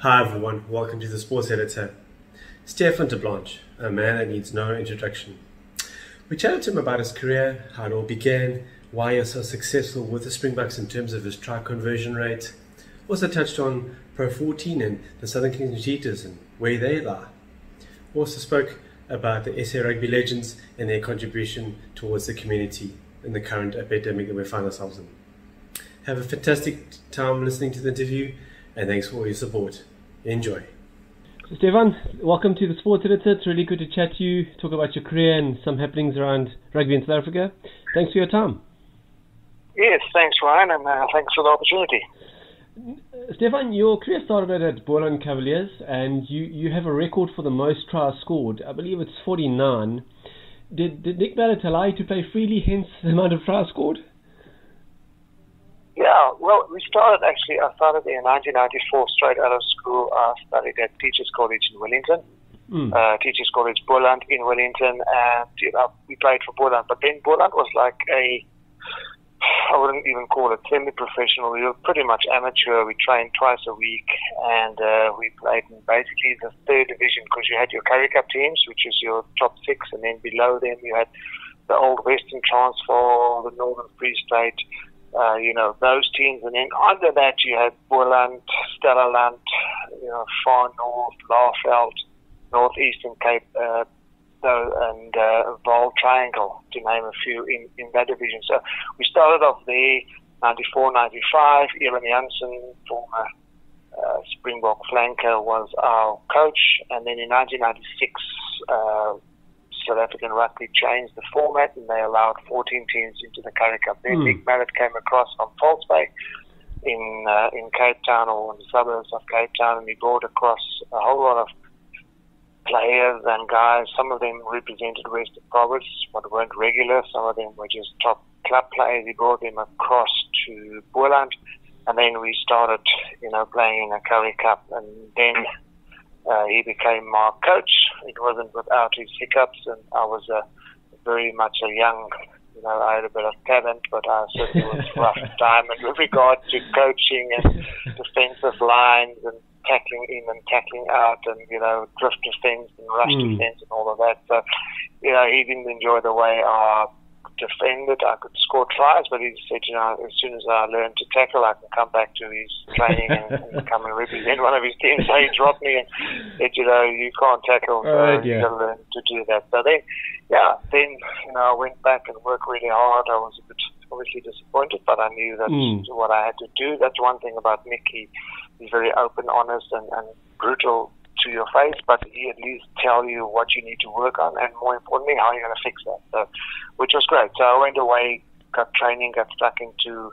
Hi everyone, welcome to the Sports Editor. Stefan Terblanche, a man that needs no introduction. We chatted to him about his career, how it all began, why he was so successful with the Springboks in terms of his try conversion rate. Also touched on Pro 14 and the Southern Kings Cheetahs and where they lie. Also spoke about the SA Rugby legends and their contribution towards the community in the current epidemic that we find ourselves in. Have a fantastic time listening to the interview, and thanks for all your support. Enjoy. Stefan, welcome to the Sports Editor. It's really good to chat to you, talk about your career and some happenings around rugby in South Africa. Thanks for your time. Yes, thanks Ryan, and thanks for the opportunity. Stefan, your career started at Boland Cavaliers, and you have a record for the most tries scored. I believe it's 49. Did Nick Mallett allow you to play freely, hence the amount of tries scored? Yeah, well, I started in 1994, straight out of school. I studied at Teachers College in Wellington, Teachers College Boland in Wellington, and we played for Boland. But then Boland was like I wouldn't even call it semi-professional. We were pretty much amateur. We trained twice a week, and we played in basically the third division, because you had your Currie Cup teams, which is your top six, and then below them you had the old Western Transvaal, the Northern Free State, those teams, and then under that you had Boland, Stellaland, Far North, Laarveld, Northeastern Cape, and Vaal Triangle, to name a few in that division. So we started off there, 94, 95. Evan Janssen, former Springbok flanker, was our coach, and then in 1996 South African Rugby changed the format, and they allowed 14 teams into the Currie Cup. Then Nick Mallett came across from False Bay in Cape Town, or in the suburbs of Cape Town, and he brought across a whole lot of players and guys. Some of them represented Western Province, but weren't regular. Some of them were just top club players. He brought them across to Boland, and then we started, playing in a Currie Cup, and then he became my coach. It wasn't without his hiccups, and I was very much a young, I had a bit of talent, but I certainly was rough diamond with regard to coaching and defensive lines and tackling in and tackling out, and drift defense and rush defense and all of that. So he didn't enjoy the way I defended. I could score tries, but he said, as soon as I learn to tackle, I can come back to his training and come and represent one of his teams. So he dropped me and said, you can't tackle, so you got to learn to do that. So then I went back and worked really hard. I was a bit obviously disappointed, but I knew that's what I had to do. That's one thing about Nick. He's very open, honest, and brutal to your face, but he at least tell you what you need to work on, and more importantly, how you're going to fix that. So, which was great. So I went away, got training, got stuck into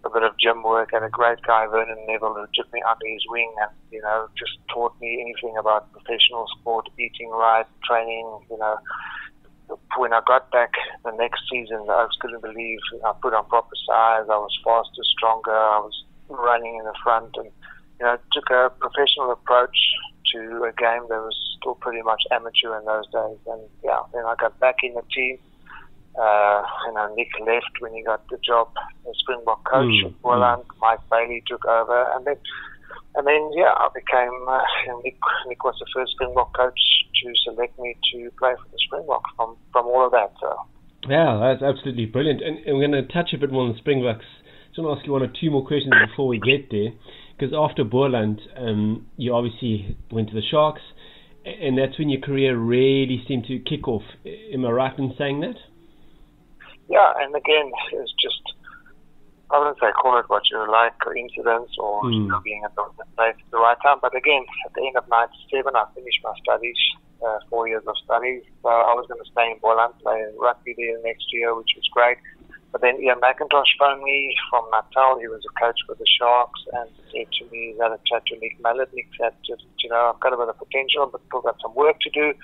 a bit of gym work, and a great guy, Vernon Neville, who took me under his wing and, just taught me anything about professional sport, eating right, training, When I got back the next season, I just couldn't believe I put on proper size. I was faster, stronger. I was running in the front, and took a professional approach to a game that was still pretty much amateur in those days. And then I got back in the team. Nick left when he got the job as Springbok coach at Boland. Mike Bailey took over, and then I became Nick was the first Springbok coach to select me to play for the Springboks from all of that. So yeah, that's absolutely brilliant. And we're going to touch a bit more on the Springboks. I just want to ask you one or two more questions before we get there. Because after Boland, you obviously went to the Sharks, and that's when your career really seemed to kick off. Am I right in saying that? Yeah, and again, it's just, I wouldn't say call it what you like, coincidence, or being at the place at the right time. But again, at the end of 97, I finished my studies, 4 years of studies. So I was going to stay in Boland, play rugby there next year, which was great. But then Ian McIntosh phoned me from Natal. He was a coach for the Sharks, and said to me, he's had a chat to Nick Mallett. Nick said, I've got a bit of potential, but still got some work to do.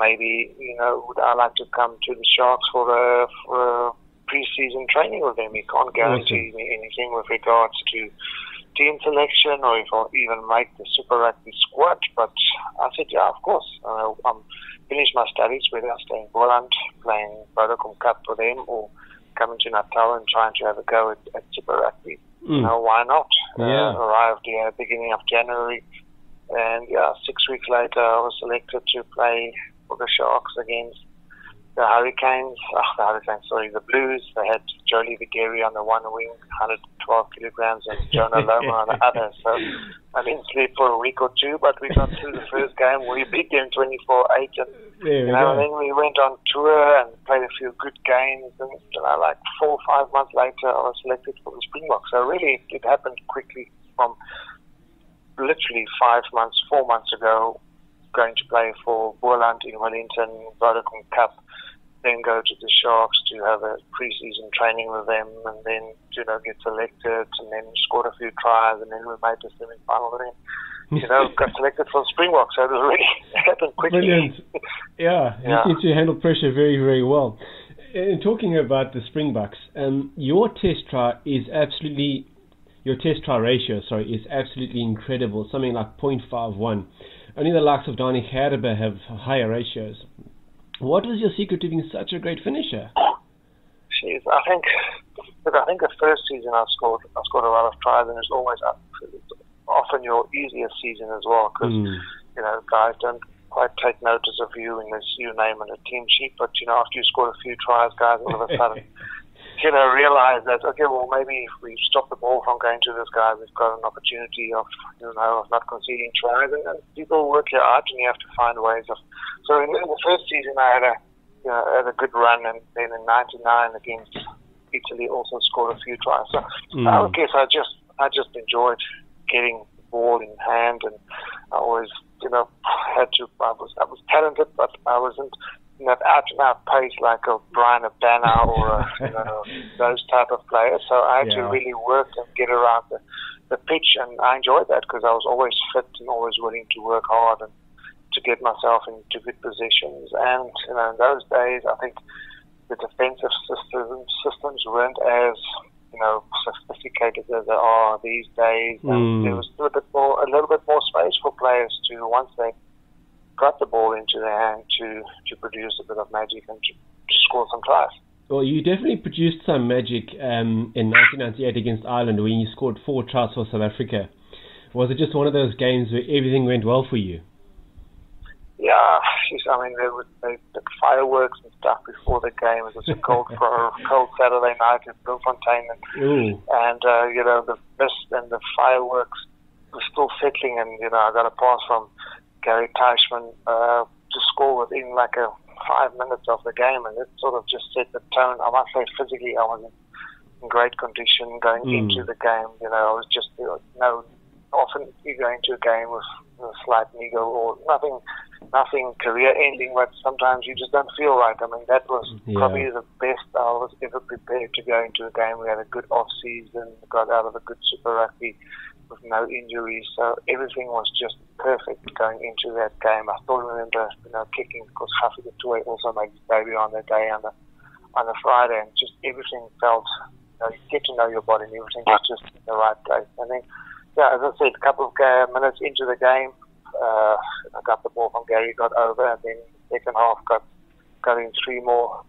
Maybe, would I like to come to the Sharks for a pre-season training with them? He can't guarantee me anything with regards to team selection, or if I'll even make the Super Rugby squad. But I said, yeah, of course. I'm finished my studies, whether I stay in Boland, playing Vodacom Cup for them, or coming to Natal and trying to have a go at Super Rugby. Why not? Arrived here beginning of January, And 6 weeks later, I was selected to play for the Sharks against the Blues. They had Jolie Vigeri on the one wing, 112 kilograms, and Jonah Loma on the other. So I didn't sleep for a week or two, but we got through the first game. We beat them 24-8, and then we went on tour and played a few good games. And like 4 or 5 months later, I was selected for the Springboks. So really, it happened quickly from literally 4 months ago, going to play for Boland in Wellington, Vodacom Cup, then go to the Sharks to have a pre-season training with them, and then get selected, and then scored a few tries, and then we made the semi-final, and then got selected for the Springboks. So it was really happened quickly. Brilliant. You seem to handle pressure very, very well. In talking about the Springboks, your test try ratio is absolutely incredible, something like 0.51. Only the likes of Donny Gerber have higher ratios. What was your secret to being such a great finisher? Jeez, I think the first season I scored a lot of tries, and it's always often your easiest season as well, because guys don't quite take notice of you unless you name on a team sheet. But after you score a few tries, guys all of a sudden realize that, okay, well, maybe if we stop the ball from going to this guy, we've got an opportunity of not conceding tries, and people work you out, and you have to find ways of. So in the first season, I had a good run, and then in '99 against Italy, also scored a few tries. So I guess I just enjoyed getting the ball in hand, and I always had to. I was talented, but I wasn't out pace like a Brian Abdana or those type of players. So I had to really work and get around the pitch, and I enjoyed that because I was always fit and always willing to work hard and to get myself into good positions. And in those days, I think the defensive systems weren't as sophisticated as they are these days. And there was a little bit more space for players to, once they got the ball into their hand, to produce a bit of magic and to score some tries. Well, you definitely produced some magic in 1998 against Ireland when you scored 4 tries for South Africa. Was it just one of those games where everything went well for you? Yeah, I mean, they took fireworks and stuff before the game. It was a cold Saturday night in Bloemfontein, and the mist and the fireworks were still settling, and I got a pass from Gary Teichmann to score within like 5 minutes of the game, and it sort of just set the tone. I must say, physically, I was in great condition going into the game. I was just often you go into a game with a slight ego or nothing career-ending, but sometimes you just don't feel right. I mean, that was probably the best I was ever prepared to go into a game. We had a good off-season, got out of a good Super Rugby with no injuries, so everything was just perfect going into that game. I still remember, kicking, because Hafi de Toy also made his debut on that day on the Friday, and just everything felt, you get to know your body, and everything was just in the right place. And then, as I said, a couple of minutes into the game, I got the ball from Gary, got over, and then the second half got in three more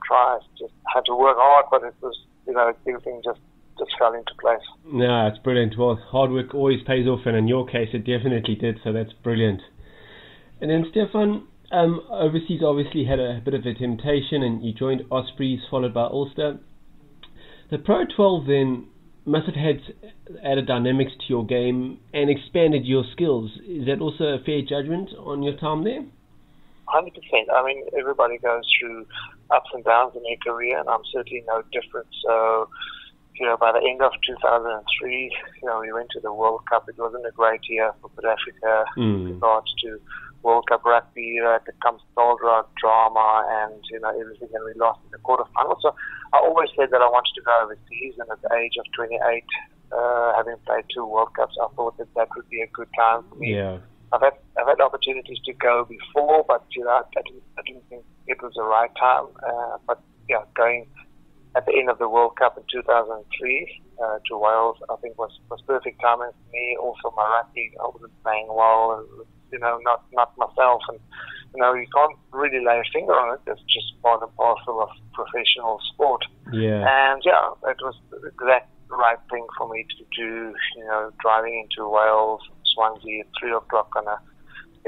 tries. Just had to work hard, but it was, everything just fell into place. No, it's brilliant. Well, hard work always pays off, and in your case, it definitely did, so that's brilliant. And then, Stefan, overseas obviously had a bit of a temptation, and you joined Ospreys, followed by Ulster. The Pro 12 then must have had added dynamics to your game and expanded your skills. Is that also a fair judgment on your time there? 100%. I mean, everybody goes through ups and downs in their career, and I'm certainly no different. So, by the end of 2003, we went to the World Cup. It wasn't a great year for South Africa in regards to World Cup rugby. There comes drama and, everything, and we lost in the quarterfinals. So I always said that I wanted to go overseas, and at the age of 28, having played 2 World Cups, I thought that would be a good time for me. Yeah. I've had opportunities to go before, but I didn't think it was the right time. But going at the end of the World Cup in 2003 to Wales, I think was perfect timing for me. Also, my rugby, I wasn't playing well, not myself, and you can't really lay a finger on it. It's just part and parcel of professional sport. Yeah. And it was the exact right thing for me to do. Driving into Wales, Swansea at 3 o'clock on I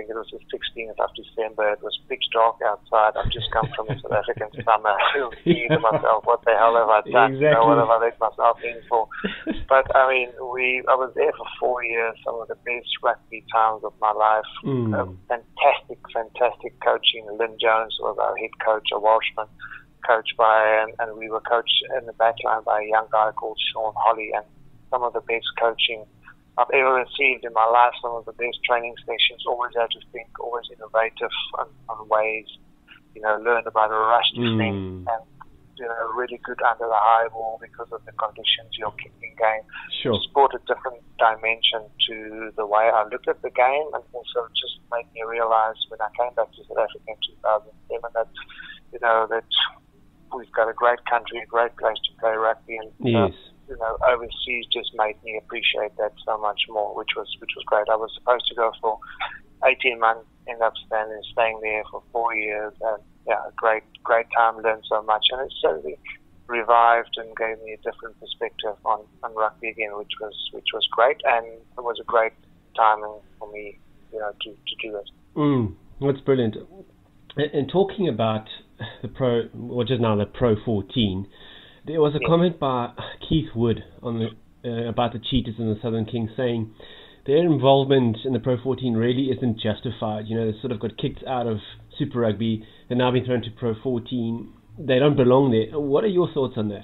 think it was the 16th of December. It was pitch dark outside. I've just come from a South African summer. I feel thinking to myself, what the hell have I done? Exactly. What have I let myself in for? But I mean, I was there for 4 years. Some of the best rugby times of my life. Fantastic coaching. Lynn Jones was our head coach, a Welshman, coached by, and we were coached in the backline by a young guy called Sean Holly. And some of the best coaching I've ever received in my life, some of the best training sessions, always had to think, always innovative on ways, learn about a rush defense and, really good under the high ball because of the conditions, your kicking game. Sure. Just brought a different dimension to the way I looked at the game, and also just made me realize when I came back to South Africa in 2007 that, that we've got a great country, a great place to play rugby, and yes. Overseas just made me appreciate that so much more, which was great. I was supposed to go for 18 months, ended up staying there for 4 years, and great time, learned so much, and it certainly revived and gave me a different perspective on rugby again, which was great, and it was a great timing for me, to do it. That's brilliant. And talking about the Pro 14. There was a comment by Keith Wood about the Cheetahs and the Southern Kings saying their involvement in the Pro 14 really isn't justified. They sort of got kicked out of Super Rugby. They're now being thrown to Pro 14. They don't belong there. What are your thoughts on that?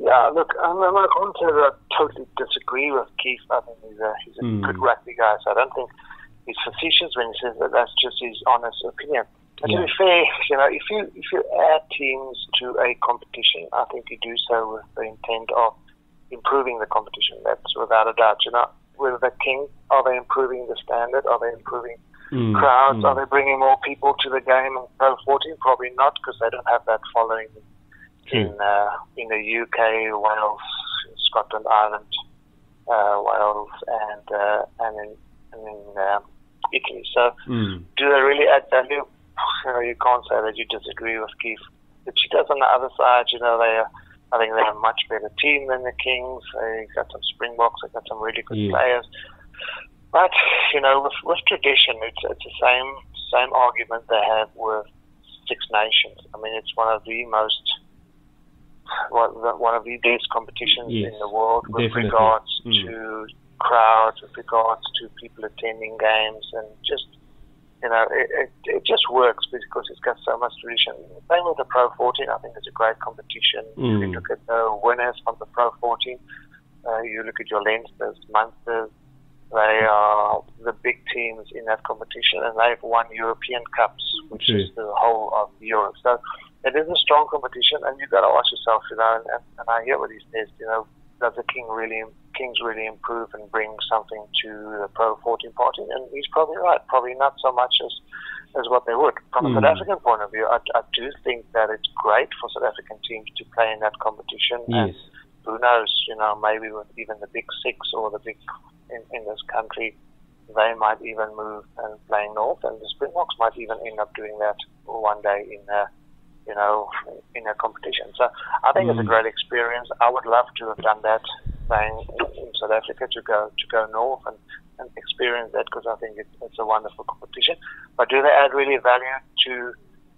Yeah, look, I'm not going to totally disagree with Keith. I think he's a good rugby guy, so I don't think he's facetious when he says that. That's just his honest opinion. And to be fair, if you add teams to a competition, I think you do so with the intent of improving the competition. That's without a doubt. With the King, are they improving the standard? Are they improving crowds? Are they bringing more people to the game in Pro 14? Probably not, because they don't have that following in the UK, Wales, Scotland, Ireland, Wales, and in Italy. So, do they really add value? You can't say that you disagree with Keith. The Cheetahs on the other side, I think they're a much better team than the Kings. They got some Springboks, they got some really good players. But with tradition, it's the same argument they have with Six Nations. I mean, it's one of the best competitions in the world with regards to crowds, with regards to people attending games, and just. It just works because it's got so much tradition. Same with the Pro 14, I think it's a great competition. You look at the winners from the Pro 14, you look at your Leinsters, Munsters, they are the big teams in that competition, and they've won European Cups, which is the whole of Europe. So it is a strong competition, and you've got to ask yourself, and I hear what he says, does the Kings really improve and bring something to the Pro 14 party? And he's probably right. Probably not so much as what they would. From a South African point of view, I do think that it's great for South African teams to play in that competition. Yes. And who knows, maybe with even the Big Six or the big in this country, they might even move and play north, and the Springboks might even end up doing that one day in a competition. So I think it's a great experience. I would love to have done that playing in South Africa, to go north and experience that, because I think it's a wonderful competition. But do they add really value to,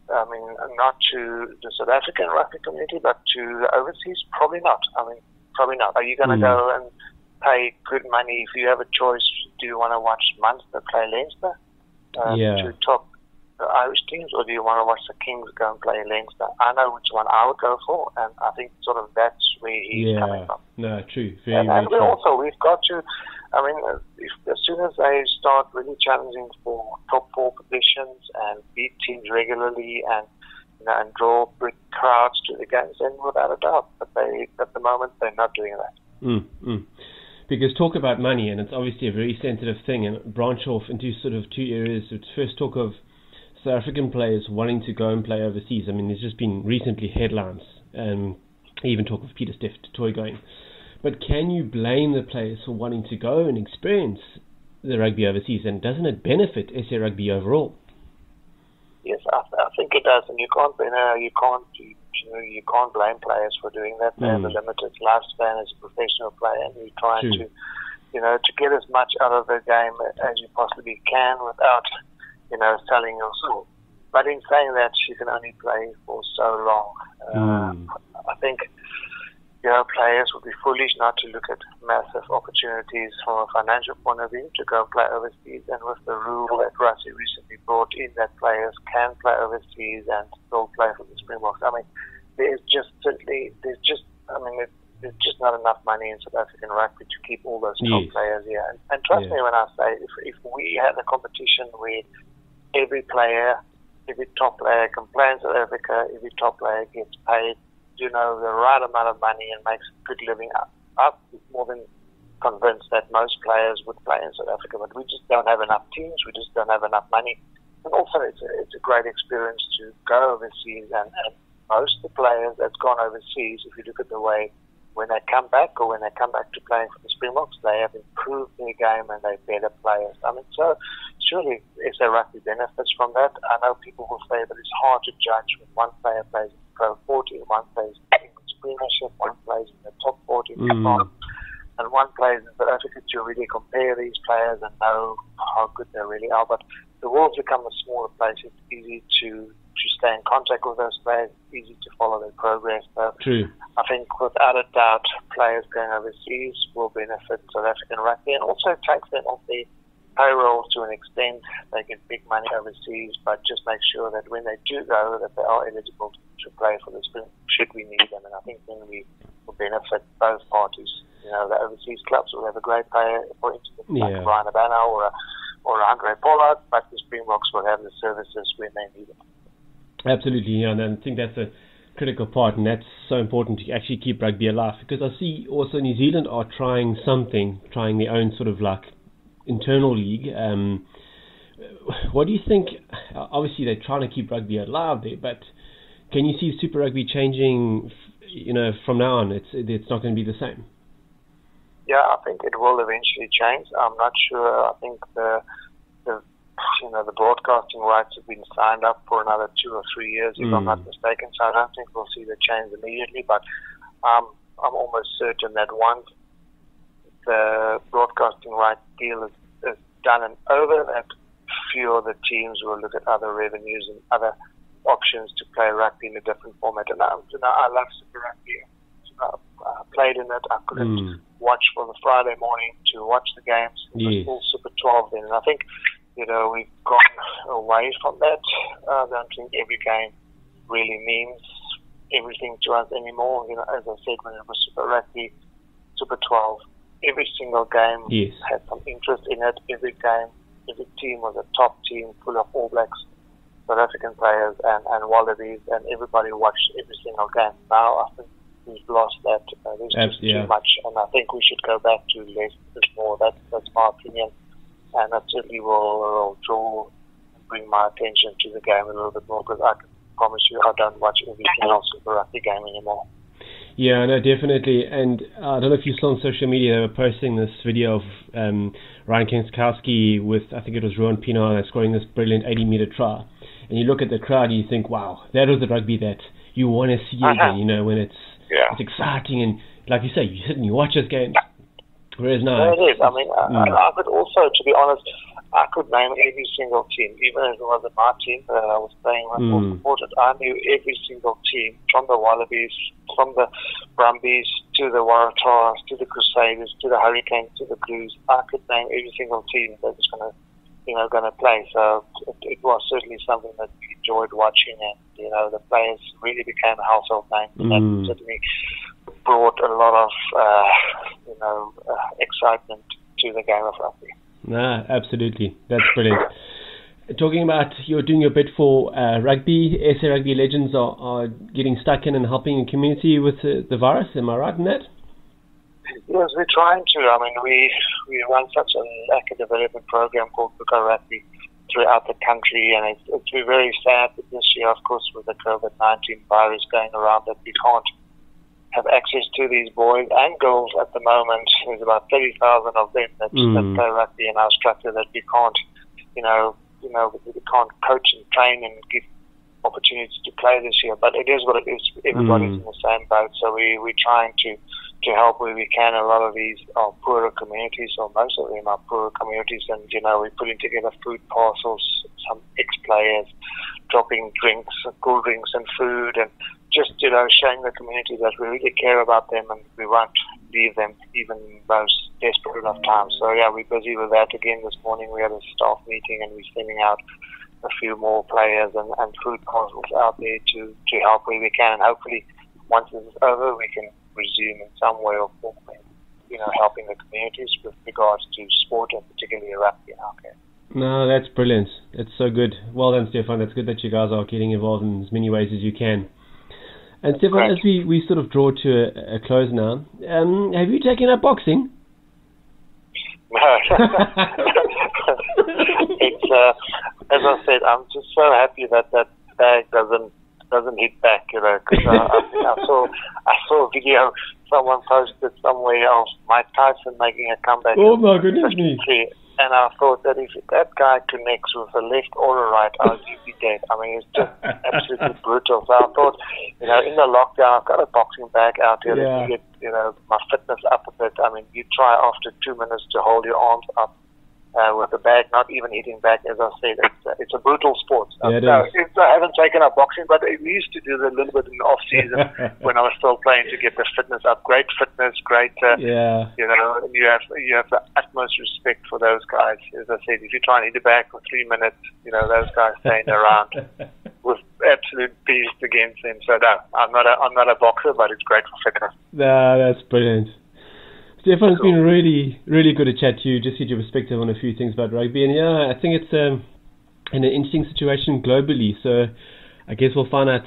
not to the South African rugby community, but to the overseas? Probably not. Probably not. Are you going to go and pay good money if you have a choice? Do you want to watch Munster play Leinster? To top the Irish teams, or do you want to watch the Kings go and play Leinster? I know which one I would go for, and I think sort of that's where he's coming from. No, true. And we've got to, as soon as they start really challenging for top 4 positions and beat teams regularly and draw big crowds to the games, then without a doubt, but at the moment they're not doing that. Because talk about money, and it's obviously a very sensitive thing, and branch off into sort of 2 areas. It's first talk of South African players wanting to go and play overseas. There's just been recently headlines, even talk of Peter Steph Toy going. But can you blame the players for wanting to go and experience the rugby overseas, and doesn't it benefit SA Rugby overall? Yes, I think it does, and you can't blame players for doing that. They have a limited lifespan as a professional player, and you're trying to to get as much out of the game as you possibly can without, selling your soul. But in saying that, you can only play for so long. I think, players would be foolish not to look at massive opportunities from a financial point of view to go play overseas. And with the rule that Rugby recently brought in that players can play overseas and still play for the Springboks, there's just not enough money in South African rugby to keep all those top players here. And trust me when I say, if we had a competition where every top player can play in South Africa, every top player gets paid, the right amount of money and makes a good living up, more than convinced that most players would play in South Africa. But we just don't have enough teams, we just don't have enough money. And also it's a great experience to go overseas, and most of the players that's gone overseas, if you look at the way when they come back to playing for the Springboks, they have improved their game and they're better players. So surely SA Rugby benefits from that. I know people will say that it's hard to judge when one player plays in Pro 40, one plays in English Premiership, one plays in the top 40, and one plays in South Africa, to really compare these players and know how good they really are. But the world's become a smaller place. It's easy to stay in contact with those players, easy to follow their progress. So True. I think without a doubt, players going overseas will benefit South African rugby, and also takes them off the payroll to an extent. They get big money overseas, but just make sure that when they do go, that they are eligible to play for the Spring, should we need them. And I think then we will benefit both parties. The overseas clubs will have a great player, for instance, like Brian Abana or Andre Pollard, but the Springboks will have the services when they need them. Absolutely, and I think that's a critical part, and that's so important to actually keep rugby alive, because I see also New Zealand are trying their own sort of like internal league. What do you think? Obviously they're trying to keep rugby alive there, but can you see Super Rugby changing, from now on? It's not going to be the same. Yeah, I think it will eventually change. I'm not sure. I think the broadcasting rights have been signed up for another 2 or 3 years, if I'm not mistaken. So I don't think we'll see the change immediately. But I'm almost certain that once the broadcasting rights deal is done and over, that few of the teams will look at other revenues and other options to play rugby in a different format. And I love Super Rugby. I played in it. I couldn't watch for the Friday morning to watch the games. It was all Super 12 then. And I think, we've gone away from that. I don't think every game really means everything to us anymore. As I said, when it was Super Rugby, Super 12, every single game had some interest in it. Every game, every team was a top team full of All Blacks, South African players and Wallabies, and everybody watched every single game. Now I think we've lost that. There's just too much, and I think we should go back to less is more. That's my opinion, and that certainly will bring my attention to the game a little bit more, because I can promise you I don't watch everything else Super Rugby game anymore. Yeah, no, definitely. And I don't know if you saw on social media, they were posting this video of Ryan Kenskowski with, I think it was Rowan Pienaar, scoring this brilliant 80-meter try. And you look at the crowd and you think, wow, that was the rugby that you want to see again, when it's exciting. And like you say, you sit and you watch those games. Whereas now... it is. I mean, I could also, to be honest, I could name every single team, even if it wasn't my team that I was playing with or supported. I knew every single team, from the Wallabies, from the Brumbies, to the Waratahs, to the Crusaders, to the Hurricanes, to the Blues. I could name every single team that was going to play. So it was certainly something that we enjoyed watching, and the players really became household names, and that certainly brought a lot of excitement to the game of rugby. No, absolutely. That's brilliant. Talking about you're doing your bit for rugby, SA Rugby Legends are getting stuck in and helping the community with the virus. Am I right in that? Yes, we're trying to. I mean, we run such an academic development program called Buka Rugby throughout the country, and it's very sad that this year, of course, with the COVID-19 virus going around, that we can't have access to these boys and girls at the moment. There's about 30,000 of them that play rugby in our structure that we can't, we can't coach and train and give opportunities to play this year. But it is what it is. Everybody's in the same boat, so we're trying to help where we can. A lot of these are poorer communities, or most of them are poorer communities, and we're putting together food parcels, some ex-players dropping drinks, cool drinks and food, and just showing the community that we really care about them and we won't leave them even in those desperate enough times. So yeah, we're busy with that. Again this morning we had a staff meeting and we're sending out a few more players and food parcels out there to help where we can, and hopefully once this is over we can resume in some way or form, helping the communities with regards to sport and particularly rugby in our case. No, that's brilliant. It's so good. Well done, Stefan. It's good that you guys are getting involved in as many ways as you can. And Stefan, Great. as we sort of draw to a close now, have you taken up boxing? No. It's as I said, I'm just so happy that bag doesn't hit back, because I saw a video someone posted somewhere of Mike Tyson making a comeback. Oh my goodness me! And I thought that if that guy connects with a left or a right, I'll be dead. I mean, it's just absolutely brutal. So I thought, in the lockdown, I've got a boxing bag out here. Yeah. Let me get, my fitness up a bit. I mean, you try after 2 minutes to hold your arms up with the bag not even hitting back. As I said, it's a brutal sport. Yeah, I haven't taken up boxing, but I used to do that a little bit in the off season when I was still playing to get the fitness up. Great fitness, great. Yeah. And you have the utmost respect for those guys. As I said, if you try and hit it back for 3 minutes, those guys staying around with absolute beast against them. So no, I'm not a boxer, but it's great for fitness. No, that's brilliant. Stefan, it's been really, really good to chat to you, just get your perspective on a few things about rugby. And yeah, I think it's in an interesting situation globally. So I guess we'll find out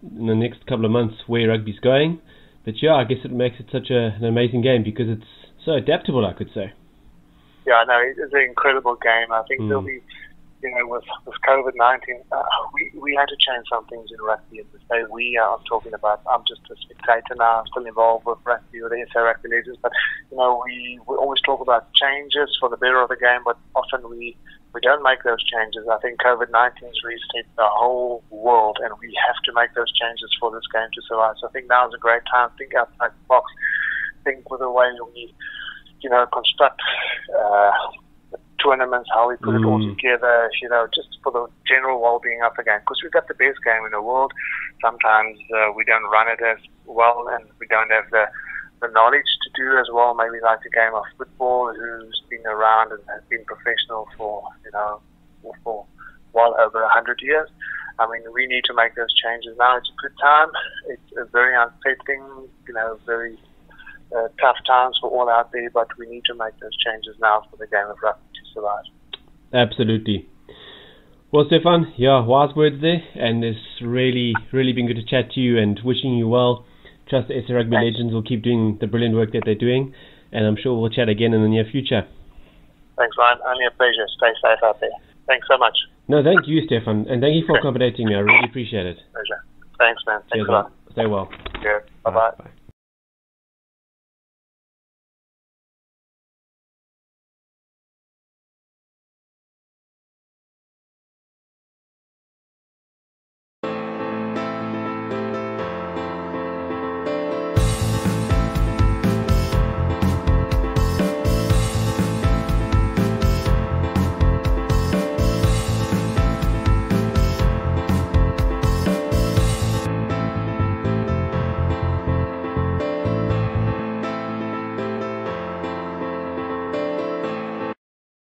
in the next couple of months where rugby's going. But yeah, I guess it makes it such an amazing game because it's so adaptable, I could say. Yeah, no, it's an incredible game. I think there'll be, with COVID-19, we had to change some things in rugby. And to say I'm talking about, I'm just a spectator now. I'm still involved with rugby, with the SA Rugby Legends. But, we always talk about changes for the better of the game, but often we don't make those changes. I think COVID-19 has reset the whole world, and we have to make those changes for this game to survive. So I think now is a great time. Think outside the box. Think with the way we, construct tournaments, how we put it all together, just for the general well-being of the game. Because we've got the best game in the world. Sometimes we don't run it as well, and we don't have the knowledge to do as well. Maybe like the game of football, who's been around and has been professional for well over 100 years. I mean, we need to make those changes now. It's a good time. It's a very unsettling, very tough times for all out there, but we need to make those changes now for the game of rugby to survive. Absolutely. Well, Stefan, wise words there, and it's really, really been good to chat to you and wishing you well. Trust the SA Rugby Legends will keep doing the brilliant work that they're doing, and I'm sure we'll chat again in the near future. Thanks, Ryan. Only a pleasure. Stay safe out there. Thanks so much. No, thank you, Stefan, and thank you for accommodating me. I really appreciate it. Pleasure. Thanks, man. Thanks a lot. Stay well. Yeah. Bye-bye. Bye.